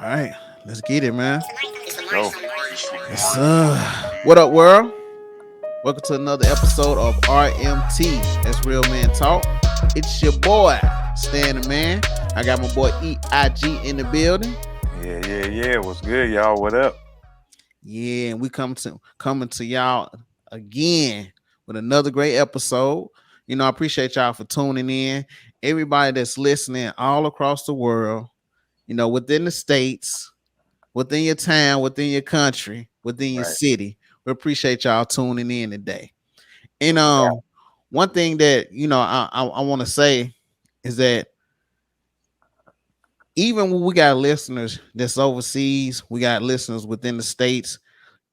All right, let's get it, man. Go. Yes, what up, world? Welcome to another episode of RMT. That's Real Man Talk. It's your boy, Stan the Man. I got my boy EIG in the building. Yeah. What's good, y'all? What up? Yeah, and we coming to y'all again with another great episode. I appreciate y'all for tuning in. Everybody that's listening all across the world, within the states, within your town, within your country, within your Right. city. We appreciate y'all tuning in today. And No doubt. one thing that I want to say is that even when we got listeners that's overseas, we got listeners within the states.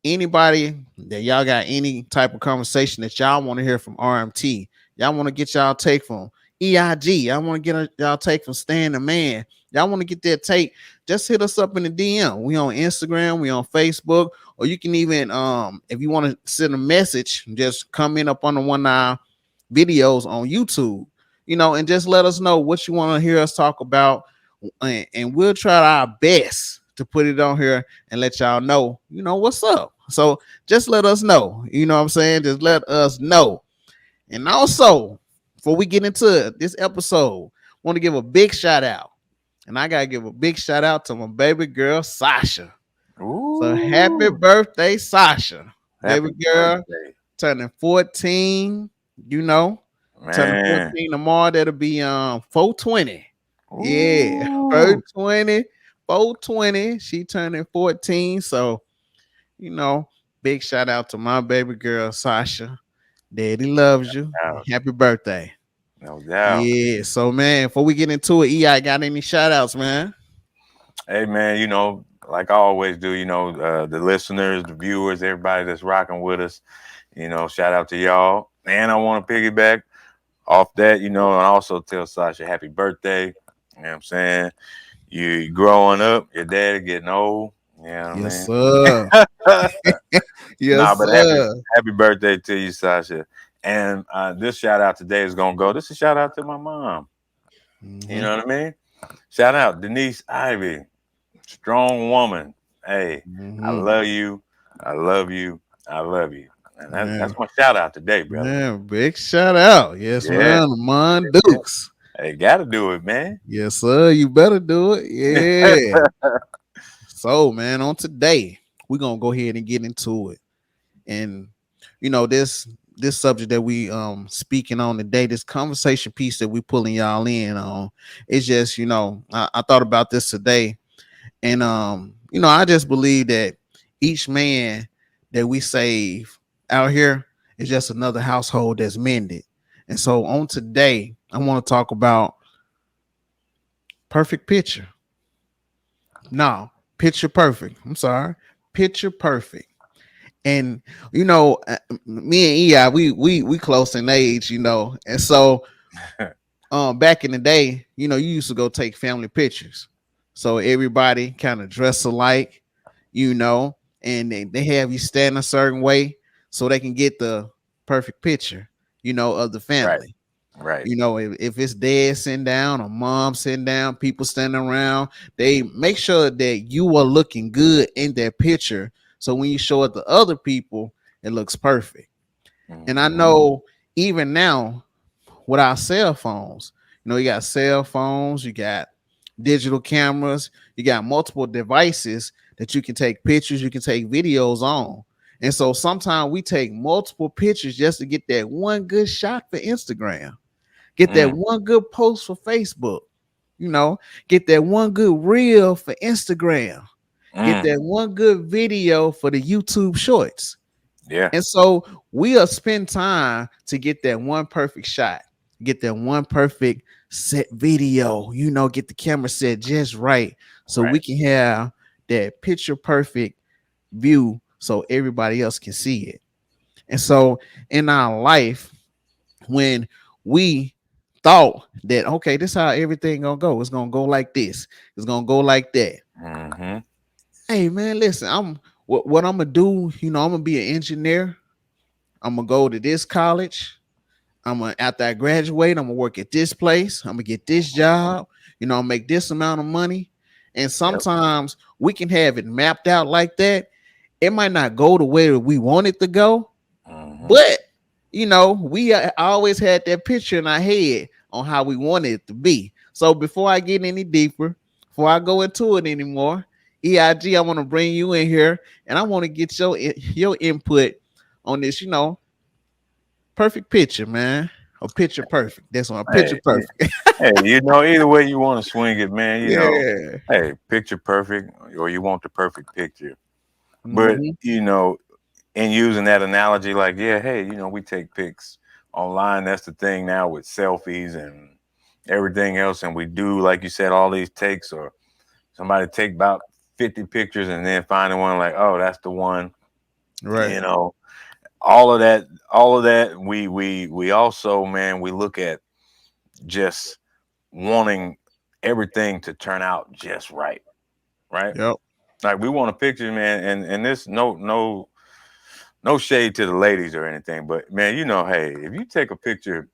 Anybody that y'all got any type of conversation that y'all want to hear from RMT, y'all want to get y'all take from EIG, I want to get y'all take from Stan the Man. Y'all want to get that take, just hit us up in the DM. We on Instagram, we on Facebook, or you can even if you want to send a message, just comment up on the one videos on YouTube, and just let us know what you want to hear us talk about, and we'll try our best to put it on here and let y'all know, what's up. So just let us know, what I'm saying? Just let us know. And also, before we get into this episode, I want to give a big shout out. And I got to give a big shout out to my baby girl, Sasha. So happy Ooh. birthday, Sasha. Happy Baby girl, birthday. turning 14, you know, turning Man. 14 tomorrow. That'll be 420. Yeah, Ooh. 420, 420. She turning 14. So, you know, big shout out to my baby girl, Sasha. Daddy loves you. Doubt. Happy birthday. No doubt. Yeah. So, man, before we get into it, I got any shout outs, man? Hey, man, like I always do, the listeners, the viewers, everybody that's rocking with us, shout out to y'all. And I want to piggyback off that, and also tell Sasha happy birthday. You know what I'm saying? You growing up, your daddy getting old. You know Yes, what sir. I mean? Nah, Yes, but happy sir. happy birthday to you, Sasha. And this shout out today is gonna go. This is a shout out to my mom. You Mm-hmm. know what I mean? Shout out Denise Ivy, strong woman. Hey, I Mm-hmm. love you. I love you. I love you. And that's Man, my shout out today, brother. man, big shout out. Yes, Yeah, man. Lamont yeah. Dukes. Hey, gotta do it, man. Yes, sir. You better do it. Yeah. So, man, on today, we're gonna go ahead and get into it. And this subject that we speaking on today, this conversation piece that we pulling y'all in on, it's just, I thought about this today. And I just believe that each man that we save out here is just another household that's mended. And so on today, I want to talk about perfect picture. No, picture perfect. I'm sorry. Picture perfect. And me and EI, we close in age, and so back in the day, you used to go take family pictures, so everybody kind of dress alike, and they have you stand a certain way so they can get the perfect picture, of the Right, family. right. If it's dad sitting down or mom sitting down, people standing around, they make sure that you are looking good in that picture. So when you show it to other people, it looks perfect. And I Hmm. know even now with our cell phones, you got cell phones, you got digital cameras, you got multiple devices that you can take pictures, you can take videos on. And so sometimes we take multiple pictures just to get that one good shot for Instagram, get that Mm, one good post for Facebook, you know, get that one good reel for Instagram, get mm. that one good video for the YouTube shorts. Yeah, And so we'll spend time to get that one perfect shot, get that one perfect set video, get the camera set just right so we right. can have that picture perfect view so everybody else can see it. And so in our life, when we thought that okay, this is how everything gonna go. It's gonna go like this. It's gonna go like that. Hmm. Hey man, listen, what I'm gonna do. I'm gonna be an engineer. I'm gonna go to this college. I'm gonna after I graduate, I'm gonna work at this place. I'm gonna get this job. I'll make this amount of money, And Yep. sometimes we can have it mapped out like that. It might not go the way that we want it to go, Hmm. but we always had that picture in our head on how we wanted it to be. So before I get any deeper, before I go into it anymore, EIG, I want to bring you in here and I want to get your input on this, perfect picture, man. A picture perfect. That's one. Picture Hey, perfect. hey, either way you want to swing it, man. Yeah. Hey, picture perfect, or you want the perfect picture. But Hmm. in using that analogy, like, yeah, hey, we take pics online. That's the thing now with selfies and everything else, and we do, like you said, all these takes, or somebody take about 50 pictures and then finding one like, oh, that's the one. Right. You know, all of that. We also, man, we look at just wanting everything to turn out just right, right? Yep. Like we want a picture, man, and this no shade to the ladies or anything, but man, hey, if you take a picture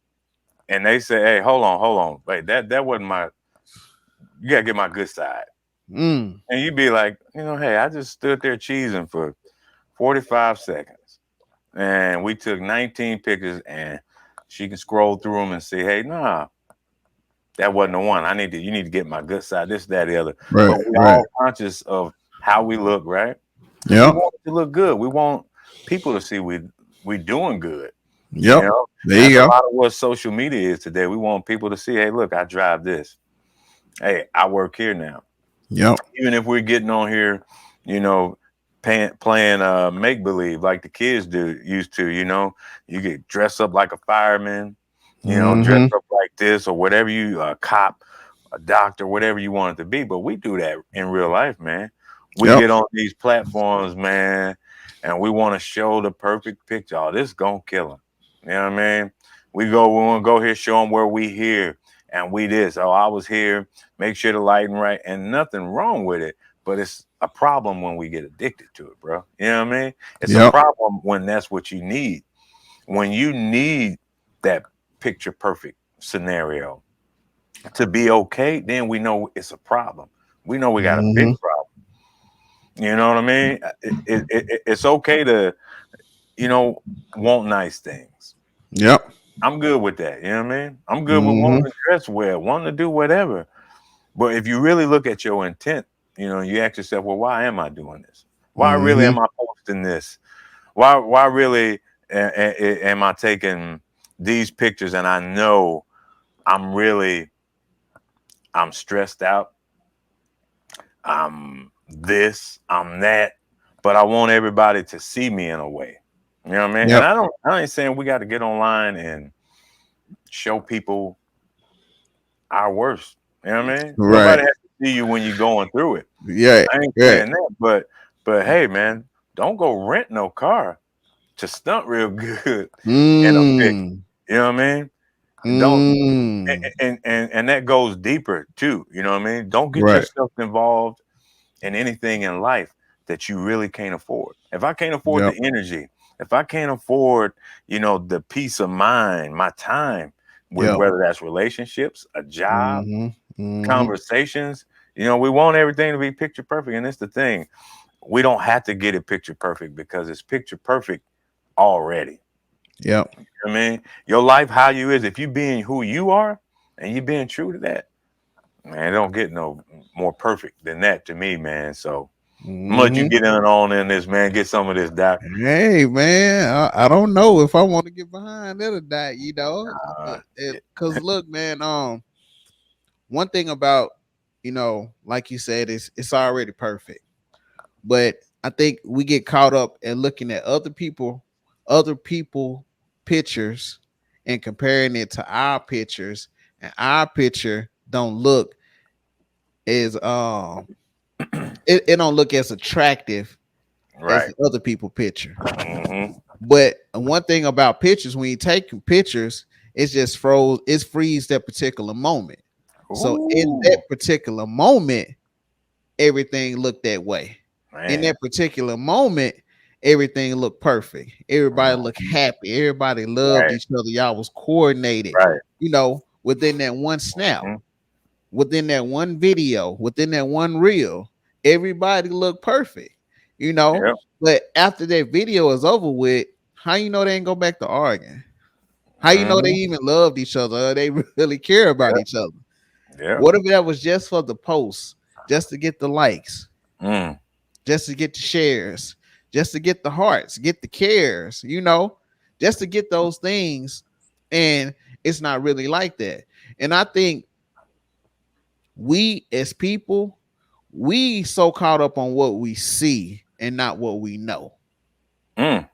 and they say, hey, hold on, wait, that wasn't my, you gotta get my good side, Mm. and you be like, hey, I just stood there cheesing for 45 seconds, and we took 19 pictures, and she can scroll through them and say, hey, nah, that wasn't the one. You need to get my good side, this, that, the other. Right. But we Right. all conscious of how we look, right? Because we Yep. want it to look good. We want people to see we doing good. You Yep. know, There and you that's a go. lot of what social media is today. We want people to see, hey, look, I drive this. Hey, I work here now. Yep. Even if we're getting on here, you know, playing make believe like the kids do used to. You get dressed up like a fireman. Dressed Hmm. up like this or whatever, you a cop, a doctor, whatever you want it to be. But we do that in real life, man. We Yep. get on these platforms, man, and we want to show the perfect picture. Oh, this gonna kill them. You know what I mean? We want to go here, show them where we here and we this. Oh, I was here. Make sure the lighting right, and nothing wrong with it. But it's a problem when we get addicted to it, bro. You know what I mean? It's a Yep. problem when that's what you need. When you need that picture perfect scenario to be okay, then we know it's a problem. We know we got a big Hmm. problem. You know what I mean? It's okay to, you know, want nice things. Yep. I'm good with that. You know what I mean? I'm good with Hmm. wanting to dress well, wanting to do whatever. But if you really look at your intent, you ask yourself, well, why am I doing this? Why really Hmm. am I posting this? Why really am I taking these pictures and I know I'm stressed out. I'm this, I'm that, but I want everybody to see me in a way. You know what I mean? And Yep. I ain't saying we got to get online and show people our worst. You know what I mean? Right. Nobody has to see you when you're going through it. Yeah. I ain't Yeah. saying that, but hey, man, don't go rent no car to stunt real good in a pic. Mm. You know what I mean? Don't Mm. and that goes deeper too. You know what I mean? Don't get Right. yourself involved in anything in life that you really can't afford. If I can't afford Yep. the energy, if I can't afford, the peace of mind, my time with Yep. whether that's relationships, a job, Hmm. Hmm. conversations, we want everything to be picture perfect. And it's the thing. We don't have to get it picture perfect because it's picture perfect already. Yep. I mean, your life, how you is, if you being who you are and you being true to that, man, it don't get no more perfect than that to me, man. So I'm gonna let you Hmm. get in this, man. Get some of this, Doc. Hey man, I don't know if I want to get behind it or not, Uh, because look, man, one thing about like you said, it's already perfect, but I think we get caught up in looking at other people pictures and comparing it to our pictures, and our picture don't look as it don't look as attractive as right. the other people picture. Hmm. But one thing about pictures, when you take pictures, it frees that particular moment. So in that Ooh, particular moment, everything looked that way. In man. that particular moment, everything looked perfect. Everybody looked Mhm. happy. Everybody loved Right, each other. Y'all was coordinated, right. within that one snap. Mhm. within that one video, within that one reel, everybody look perfect, you know. Yep. But after that video is over with, how you know they ain't go back to arguing? How you know they Mm-hmm. even loved each other? Or they really care about Yep. each other? Yep. What if that was just for the post, just to get the likes, Mm. just to get the shares, just to get the hearts, get the cares, you know, just to get those things? And it's not really like that. And I think we as people, we so caught up on what we see and not what we know. Mm.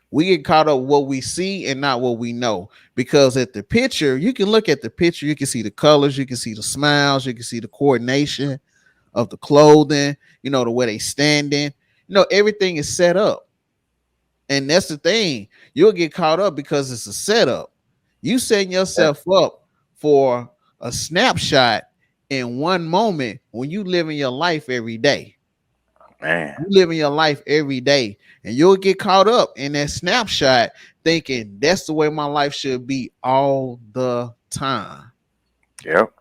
We get caught up with what we see and not what we know. Because at the picture, you can look at the picture, you can see the colors, you can see the smiles, you can see the coordination of the clothing, you know, the way they standing, you know, everything is set up. And that's the thing. You'll get caught up because it's a setup. You setting Yeah. yourself up for a snapshot in one moment when you living your life every day. Man. You living your life every day, and you'll get caught up in that snapshot thinking that's the way my life should be all the time. Yep.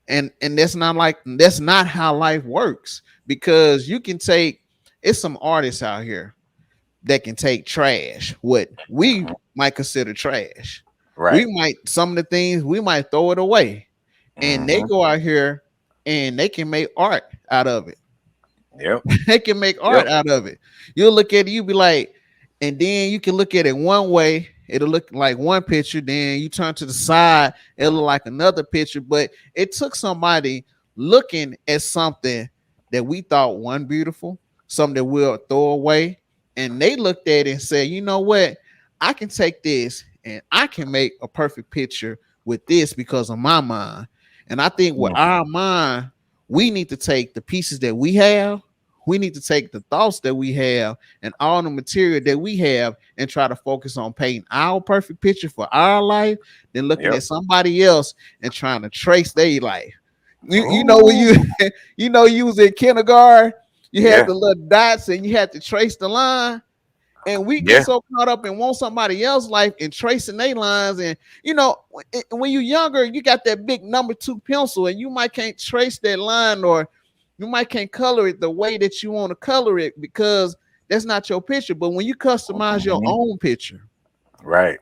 And that's not how life works, because you can take, it's some artists out here that can take trash, what we Mhm. might consider trash. We Right. might, some of the things we might throw it away, and they Mm-hmm. go out here and they can make art out of it. Yep. They can make Yep. art out of it. You'll look at it, you be like, and then you can look at it one way, it'll look like one picture, then you turn to the side, it'll look like another picture. But it took somebody looking at something that we thought one beautiful, something that we'll throw away, and they looked at it and said, you know what, I can take this and I can make a perfect picture with this because of my mind. And I think with Mm. our mind, we need to take the pieces that we have, we need to take the thoughts that we have and all the material that we have and try to focus on painting our perfect picture for our life than looking Yep. at somebody else and trying to trace their life. You know when Oh. you know, you was in kindergarten, you had Yeah. the little dots and you had to trace the line, and we get Yeah. so caught up in want somebody else's life and tracing their lines. And you know, when you're younger, you got that big number 2 pencil, and you might can't trace that line, or you might can't color it the way that you want to color it because that's not your picture. But when you customize your Mhm. own picture, Right.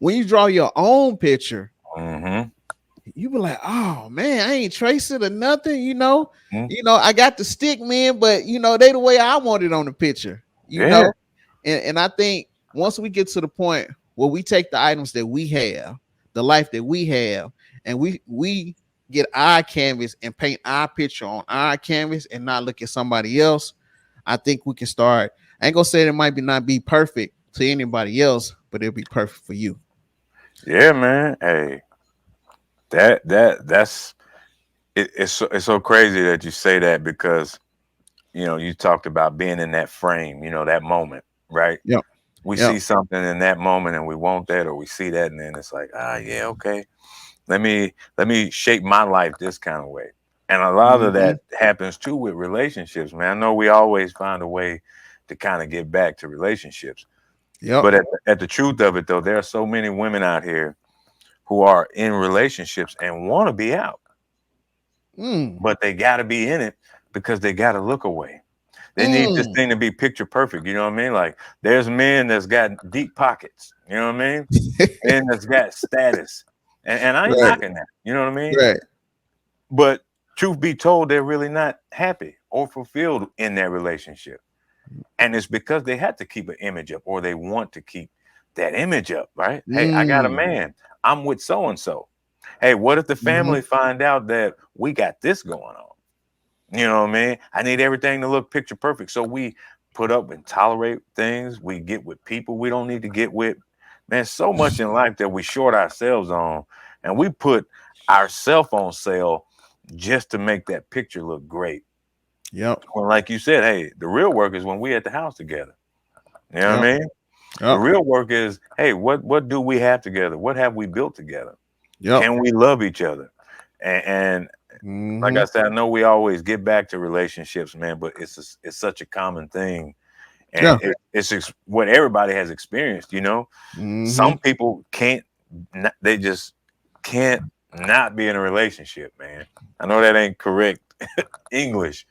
when you draw your own picture, Mm-hmm. you be like, oh man, I ain't trace it or nothing, you know. Mm. I got the stick man, but you know, they the way I want it on the picture, you Yeah. know. And I think once we get to the point where we take the items that we have, the life that we have, and we get our canvas and paint our picture on our canvas and not look at somebody else, I think we can start. I ain't gonna say it might be not be perfect to anybody else, but it'll be perfect for you. Yeah, man. Hey, that's it, it's so crazy that you say that because you talked about being in that frame, that moment, right? Yep. We Yep. see something in that moment and we want that, or we see that, and then it's like, yeah, okay. Let me shape my life this kind of way. And a lot of Mm-hmm. that happens too with relationships, man. I know we always find a way to kind of get back to relationships. Yep. But at the truth of it, though, there are so many women out here who are in relationships and want to be out, Mm. but they got to be in it because they got to look away. They need this Mm. thing to be picture perfect. You know what I mean? Like there's men that's got deep pockets. You know what I mean? Men that's got status, and I ain't Right. knocking that. You know what I mean? Right. But truth be told, they're really not happy or fulfilled in their relationship. And it's because they had to keep an image up or they want to keep that image up, right? Hey, I got a Mm. man. I'm with so and so. Hey, what if the Mm-hmm. family find out that we got this going on? You know what I mean? I need everything to look picture perfect. So we put up and tolerate things. We get with people we don't need to get with. Man, so much in life that we short ourselves on. And we put ourself on sale just to make that picture look great. Yep. Well, like you said, hey, the real work is when we at the house together. You know what Yep. I mean? The Yep. real work is, hey, what do we have together? What have we built together? Yep. Can we love each other? And like Mm-hmm. I said, I know we always get back to relationships, man, but it's such a common thing, and Yeah. it's what everybody has experienced. Mm-hmm. Some people can't, they just can't not be in a relationship, man. I know that ain't correct English,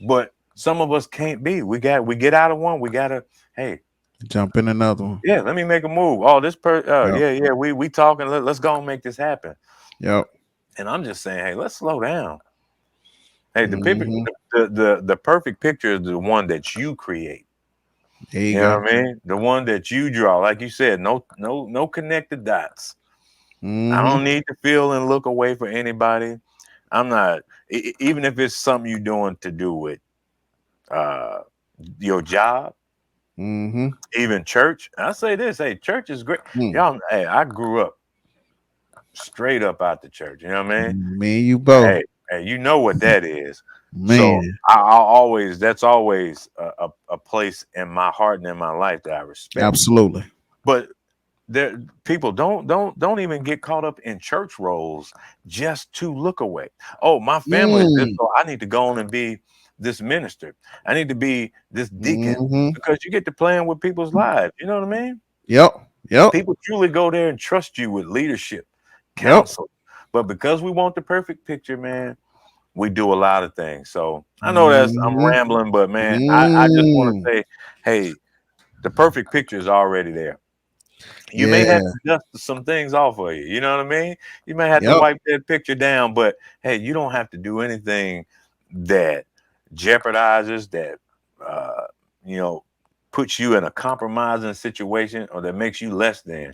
but some of us can't be. We get out of one. We gotta, hey, Jump in another one. yeah, let me make a move. Oh, Yep. yeah, we talking. Let's go and make this happen. Yep. And I'm just saying, hey, let's slow down. Hey, Hmm. the perfect picture is the one that you create. There you You know go. what I mean? The one that you draw, like you said, no connected dots. I Hmm. don't need to feel and look away for anybody. I'm not, even if it's something you're doing to do with uh your job, Hmm. even church. I say this, hey, church is great. Y'all, hey, I grew up straight up out the church. You know what I mean? Me and you both. Hey, you know what that is. So Man, I'll always, that's always a place in my heart and in my life that I respect. absolutely. But there, people don't even get caught up in church roles just to look away. Oh, my family is this, Mm. so I need to go on and be this minister. I need to be this deacon Hmm. because you get to playing with people's lives. You know what I mean? Yep. Yep. People truly go there and trust you with leadership, Yep. counsel. But because we want the perfect picture, man, we do a lot of things. So I know that's I'm Hmm. rambling, but man, I just want Mm. to say, hey, the perfect picture is already there. You may have Yeah. to dust some things off of you. You know what I mean? You may have to Yep. wipe that picture down, but hey, you don't have to do anything that jeopardizes that uh, you know, puts you in a compromising situation or that makes you less than.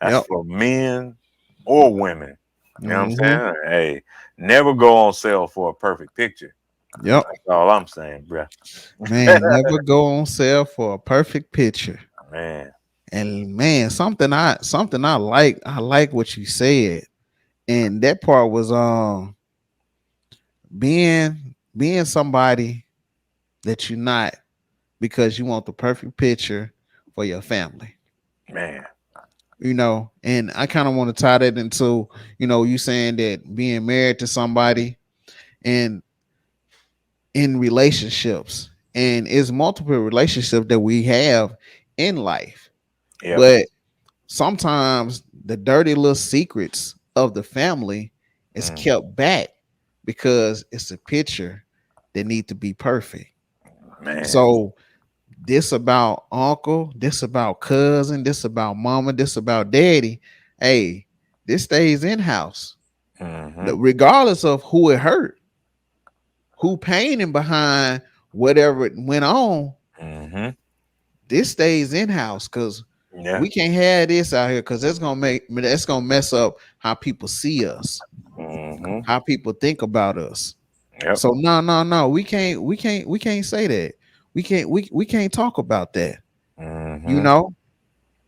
That's Yep. for men or women. You know what I'm Hmm. saying? Hey, never go on sale for a perfect picture. Yep. That's all I'm saying, bro. Man, never go on sale for a perfect picture. Man. And man, something I like what you said. And that part was being somebody that you're not because you want the perfect picture for your family. Man. And I kind of want to tie that into, you saying that being married to somebody and in relationships, and it's multiple relationships that we have in life, Yep. but sometimes the dirty little secrets of the family is Mm, kept back because it's a picture that need to be perfect. man. So this about uncle, this about cousin, this about mama, this about daddy. Hey, this stays in house, Hmm. regardless of who it hurt, who painting behind whatever it went on. Hmm. This stays in house because Yeah. we can't have this out here because that's gonna mess up how people see us, Hmm. how people think about us. Yep. So no, we can't say that. We can't talk about that, you Hmm. know,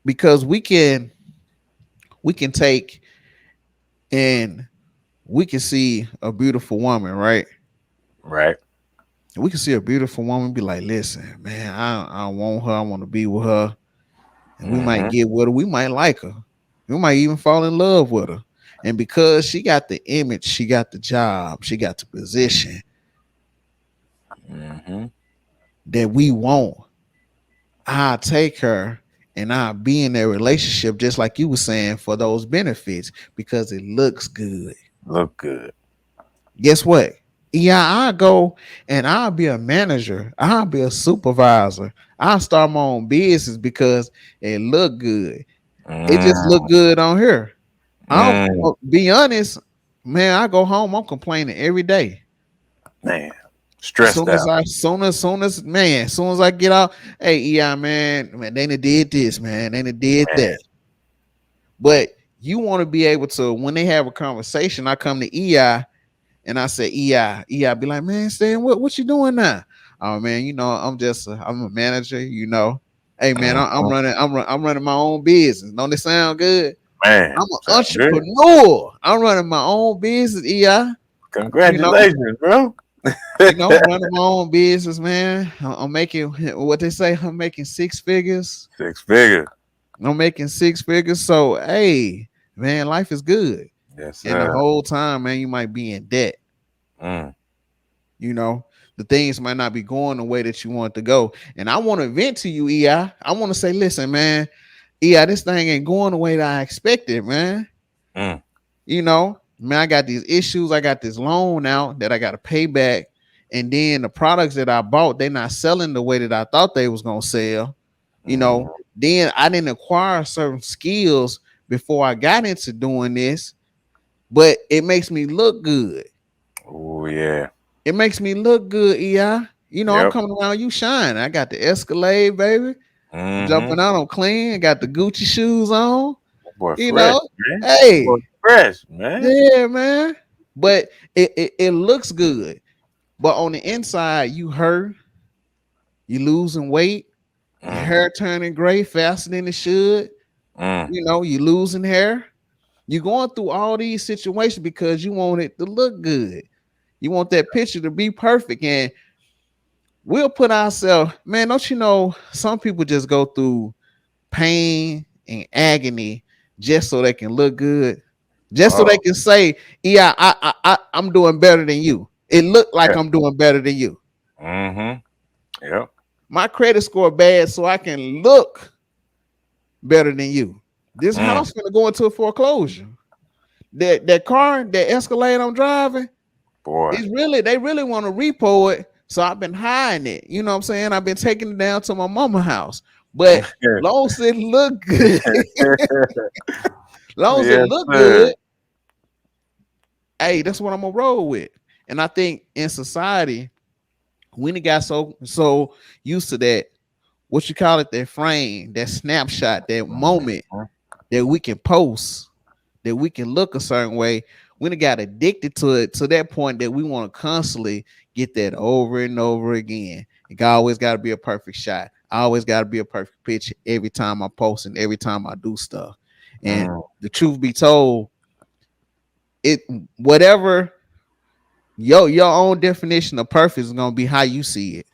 because we can take and we can see a beautiful woman, right? Right. We can see a beautiful woman, be like, listen, man, I want her, I want to be with her, and we might Hmm. get with her, we might like her, we might even fall in love with her. And because she got the image, she got the job, she got the position Hmm. that we want, I'll take her and I'll be in that relationship just like you were saying for those benefits because it looks good. Look good. Guess what? Yeah, I'll go and I'll be a manager. I'll be a supervisor. I'll start my own business because it look good. It just look Mm, good on here. I don't mm, be honest, man. I go home, I'm complaining every day. man. Stressed out. Soon as I get out, hey, yeah, man, they done did this, man, they done did Man. that. But you want to be able to, when they have a conversation, I come to EI and I say, EI be like, man, Stan, what you doing now? Oh man, I'm a manager, Hey man, I'm Mhm. running my own business. Don't it sound good? Man. I'm an Sound good. entrepreneur. I'm running my own business, EI. You know, Congratulations, bro. I'm running my own business, man. I'm making what they say, I'm making six figures. Six figures. I'm making six figures. So hey, man, life is good. Yes, And the sir. whole time, man, you might be in debt. Mm, You know, the things might not be going the way that you want to go. And I want to vent to you, EI. I want to say, listen, man, EI, this thing ain't going the way that I expected, man. mm. You know, man, I got these issues. I got this loan out that I got to pay back, and then the products that I bought, they're not selling the way that I thought they was gonna sell. You know, then I didn't acquire certain skills before I got into doing this, but it makes me look good. Oh yeah. It makes me look good, EI. You know, I'm Yep. coming around you shine. I got the Escalade, baby. I'm Mm-hmm. jumping out on clean. Got the Gucci shoes on. Boy, You fresh, know, man. Boy, hey, fresh, man. yeah, man. But it looks good. But on the inside, you hurt, you losing weight, your Mm, hair turning gray faster than it should. mm. You know, you losing hair. You're going through all these situations because you want it to look good. You want that picture to be perfect. And we'll put ourselves, man, don't you know some people just go through pain and agony just so they can look good, just so they Oh, can say, yeah, I'm doing better than you. It looked like yeah. I'm doing better than you. Mm-hmm. Yep. My credit score bad, so I can look better than you. This Mm, house gonna go into a foreclosure. That car, that Escalade I'm driving, boy. it's really they really want to repo it. So I've been hiding it. You know what I'm saying? I've been taking it down to my mama house. But long as it look good, long as it Yes, look sir. good, hey, that's what I'm gonna roll with. And I think in society, we done got so used to that, what you call it, that frame, that snapshot, that moment that we can post, that we can look a certain way. We done got addicted to it to that point that we want to constantly get that over and over again. It always got to be a perfect shot. I always got to be a perfect picture every time I post and every time I do stuff. And Mm, the truth be told, it whatever your own definition of perfect is gonna be how you see it.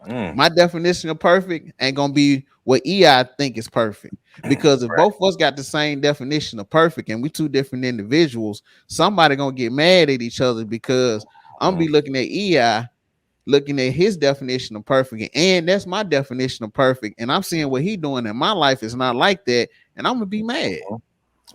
mm. My definition of perfect ain't gonna be what EI think is perfect. Because if Right. both of us got the same definition of perfect and we two different individuals, somebody gonna get mad at each other because I'm Mm, be looking at EI, looking at his definition of perfect, and that's my definition of perfect, and I'm seeing what he doing in my life is not like that, and I'm gonna be mad, mhm.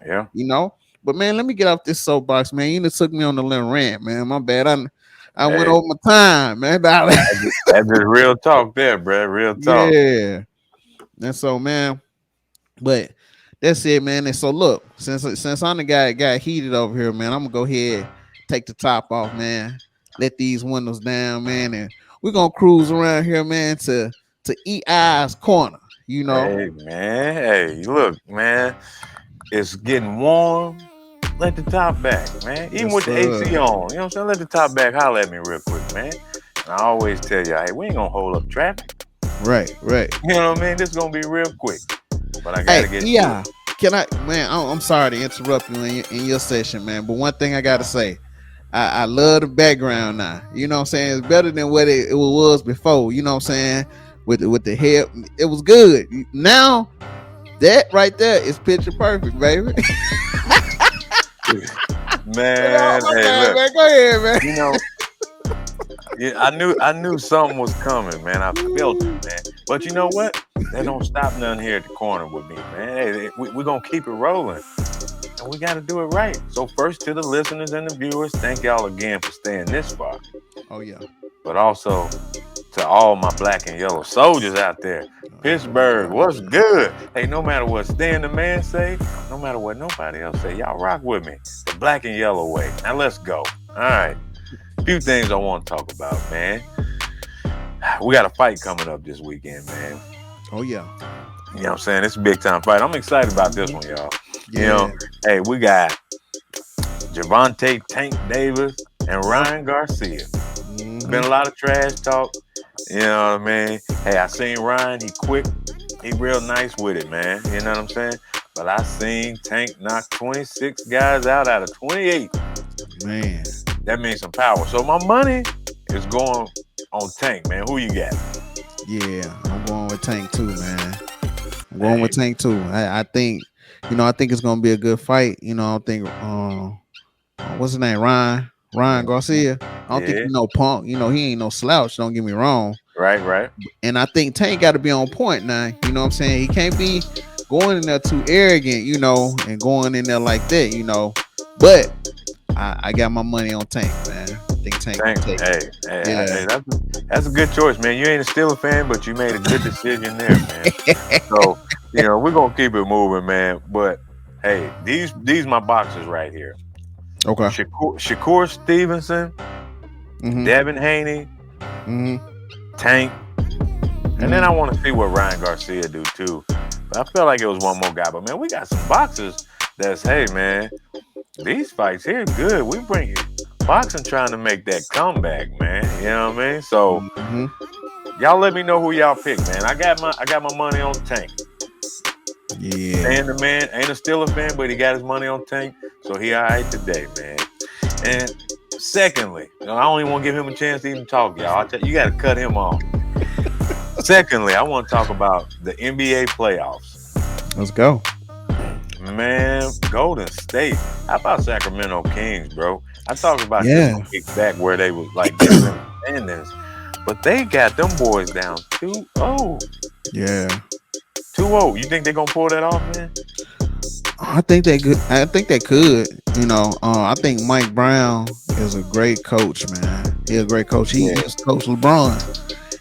Yeah. you know. But man, let me get off this soapbox, man. You just took me on the little rant, man. My bad. I went Hey, over my time, man. that's just real talk there, bro. Real talk. Yeah. And so, man, but that's it, man. And so, look, since I'm the guy that got heated over here, man, I'm gonna go ahead, take the top off, man. Let these windows down, man, and we're gonna cruise around here, man, to EI's corner. You know, Hey, man. Hey, look, man. It's getting warm. Let the top back, man. Even yes, with the AC on, sir. you know what I'm saying? Let the top back holler at me real quick, man. And I always tell you, hey, we ain't gonna hold up traffic. Right, right. You know what I mean? This is gonna be real quick. But I Hey, gotta get to it. EI, can I, man? I'm sorry to interrupt you in your session, man. But one thing I gotta say, I love the background now. You know what I'm saying? It's better than what it was before. You know what I'm saying? With the head, it was good. Now that right there is picture perfect, baby. Man, My hey, bad, look, man. Go ahead, man. you know, yeah, I knew something was coming, man. I felt it, man. But you know what? That don't stop nothing here at the corner with me, man. Hey, we're gonna keep it rolling. And we gotta do it right. So first to the listeners and the viewers, thank y'all again for staying this far. Oh yeah. But also to all my black and yellow soldiers out there. Pittsburgh, what's good? Hey, no matter what Stan the man say, no matter what nobody else say, y'all rock with me. The black and yellow way. Now let's go. All right. A few things I want to talk about, man. We got a fight coming up this weekend, man. Oh yeah. You know what I'm saying? It's a big time fight. I'm excited about this one, y'all. You Yeah. know, hey, we got Gervonta Tank Davis and Yep. Ryan Garcia. Mhm. Been a lot of trash talk. You know what I mean? Hey, I seen Ryan. He quick. He real nice with it, man. You know what I'm saying? But I seen Tank knock 26 guys out of 28. Man. That means some power. So my money is going on Tank, man. Who you got? Yeah. I'm going with Tank too, man. I'm going Hey, with Tank too. I think, I think it's gonna be a good fight. I think what's his name? Ryan Garcia. I don't think yeah, Punk. He ain't no slouch, don't get me wrong. right, right. And I think Tank got to be on point now. You know what I'm saying? He can't be going in there too arrogant, and going in there like that, But I got my money on Tank, man. I think Tank gonna Thank, take hey, it. hey, Yeah. that's a good choice, man. You ain't a Steelers fan, but you made a good decision there, man. So, we're gonna keep it moving, man. But hey, these my boxes right here. Okay. Shakur Stevenson, Mm-hmm. Devin Haney, Mm-hmm. Tank, and then Mm-hmm. I want to see what Ryan Garcia do too. But I felt like it was one more guy. But man, we got some boxers that's, hey man, these fights here good. We bring it. Boxing trying to make that comeback, man. You know what I mean? So Mm-hmm. y'all let me know who y'all pick, man. I got my money on Tank. Yeah. And the man ain't a Steelers fan, but he got his money on Tank, so he all right today, man. And secondly, I don't even want to give him a chance to even talk, y'all. You got to cut him off. Secondly, I want to talk about the NBA playoffs. Let's go. Man, Golden State. How about Sacramento Kings, bro? I talked about this Yeah. a week back where they was like different standings, but they got them boys down 2-0. Yeah. 2-0. You think they're gonna pull that off, man? I think they could. I think they could. I think Mike Brown is a great coach, man. He's a great coach. He Yeah. just coached LeBron,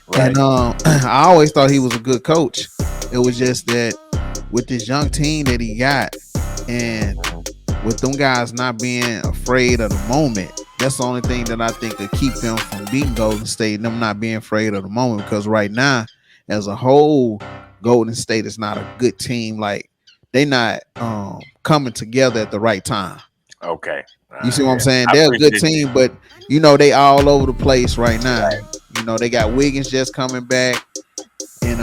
Right. and I always thought he was a good coach. It was just that with this young team that he got, and with them guys not being afraid of the moment, that's the only thing that I think could keep them from beating Golden State. Them not being afraid of the moment, because right now, as a whole, Golden State is not a good team. Like they not coming together at the right time. Okay. You see what I'm Yeah. saying? I They're a good appreciate you. team, but they all over the place right now. They got Wiggins just coming back, and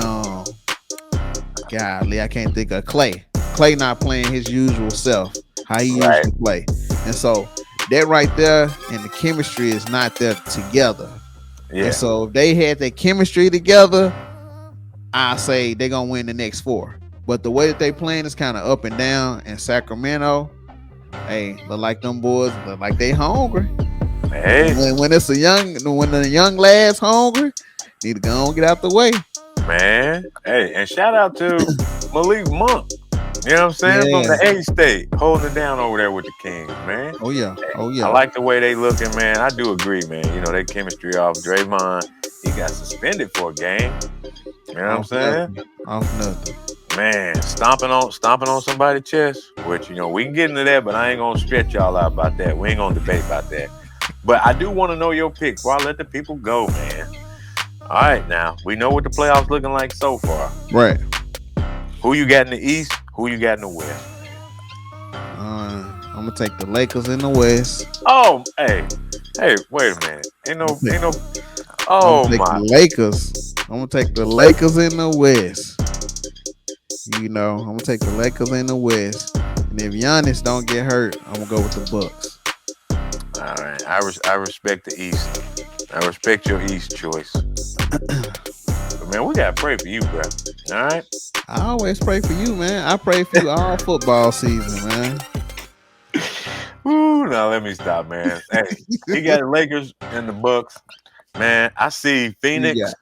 golly, I can't think of Clay. Clay not playing his usual self, how he Right. usually play, and so that right there and the chemistry is not there together. Yeah. And so if they had their chemistry together, I say they're gonna win the next four. But the way that they playing is kind of up and down. In Sacramento, hey, look like them boys look like they hungry. Hey, When the young lads hungry, need to go and get out the way. man. Hey, and shout out to Malik Monk. You know what I'm saying? From the A State, holding it down over there with the Kings, man. Oh yeah. I like the way they looking, man. I do agree, man. Their chemistry off. Draymond, he got suspended for a game. You know what I'm saying? Off nothing. Man, stomping on somebody's chest. Which we can get into that, but I ain't gonna stretch y'all out about that. We ain't gonna debate about that. But I do want to know your pick before I let the people go, man. All right, now we know what the playoffs looking like so far. Right. Who you got in the East? Who you got in the West? I'm gonna take the Lakers in the West. Oh, hey, wait a minute. Ain't no. I'm Oh gonna take my. the Lakers. I'm gonna take the Lakers in the West. I'm gonna take the Lakers in the West. And if Giannis don't get hurt, I'm gonna go with the Bucks. All right, I respect the East. I respect your East choice. But man, we gotta pray for you, bro. All right. I always pray for you, man. I pray for you all football season, man. Ooh, now let me stop, man. Hey, he got the Lakers and the Bucks. Man, I see Phoenix.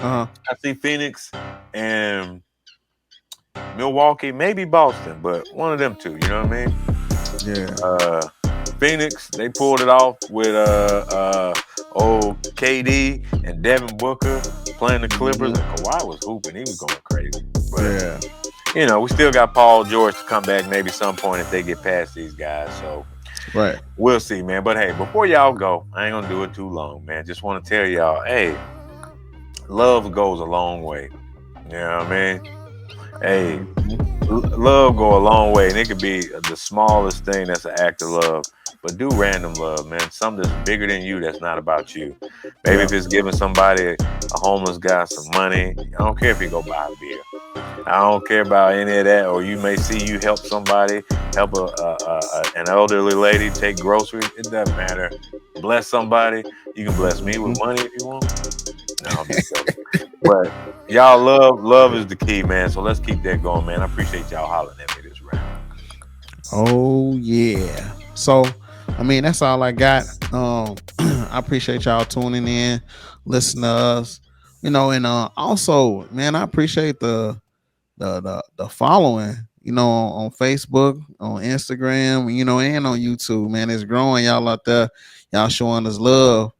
Uh-huh. I see Phoenix and Milwaukee, maybe Boston, but one of them two. You know what I mean? Yeah. Phoenix, they pulled it off with old KD and Devin Booker playing the Clippers. And Kawhi was hooping; he was going crazy. But we still got Paul George to come back maybe some point if they get past these guys. So right, we'll see, man. But hey, before y'all go, I ain't gonna do it too long, man. Just want to tell y'all, hey, love goes a long way. You know what I mean? Hey, love go a long way, and it could be the smallest thing that's an act of love. But do random love, man. Something that's bigger than you that's not about you. Maybe if it's giving somebody, a homeless guy, some money. I don't care if you go buy a beer. I don't care about any of that. Or you may see you help somebody, help an elderly lady take groceries. It doesn't matter. Bless somebody. You can bless me with money if you want. No, I'm just joking. But y'all, love is the key, man. So let's keep that going, man. I appreciate y'all hollering at me this round. Oh yeah. So I mean, that's all I got. I appreciate y'all tuning in, listening to us. And also, man, I appreciate the following. on Facebook, on Instagram, and on YouTube, man. It's growing. Y'all out there, y'all showing us love.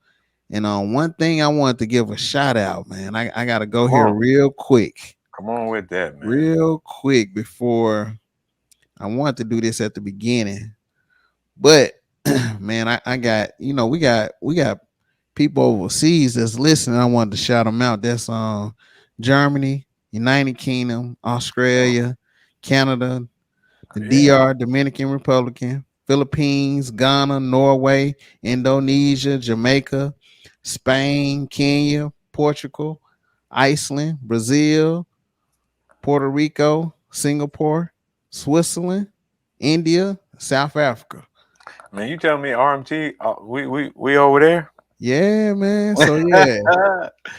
And one thing I wanted to give a shout out, man. I gotta go Come here on. real quick. Come on with that, man. Real quick before I wanted to do this at the beginning. But man, I got, we got people overseas that's listening. I wanted to shout them out. That's Germany, United Kingdom, Australia, Canada, the Yeah. DR, Dominican Republic, Philippines, Ghana, Norway, Indonesia, Jamaica, Spain, Kenya, Portugal, Iceland, Brazil, Puerto Rico, Singapore, Switzerland, India, South Africa. Man, you tell me RMT, we over there? Yeah, man. So yeah,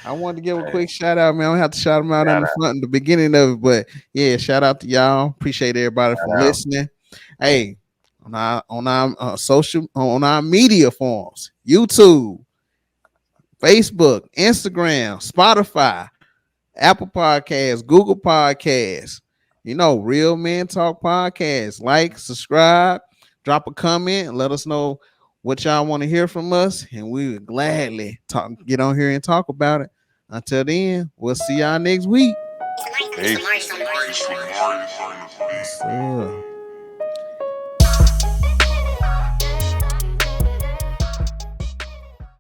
I wanted to give a quick shout out, man. I don't have to shout them out in Shout the out. front in the beginning of it, but yeah, shout out to y'all. Appreciate everybody for Shout out. listening. Hey, on our social on our media forms, YouTube, Facebook, Instagram, Spotify, Apple Podcasts, Google Podcasts, Real Men Talk Podcast. Like, subscribe, drop a comment, and let us know what y'all want to hear from us, and we would gladly get on here and talk about it. Until then, we'll see y'all next week. Peace. Yes, sir.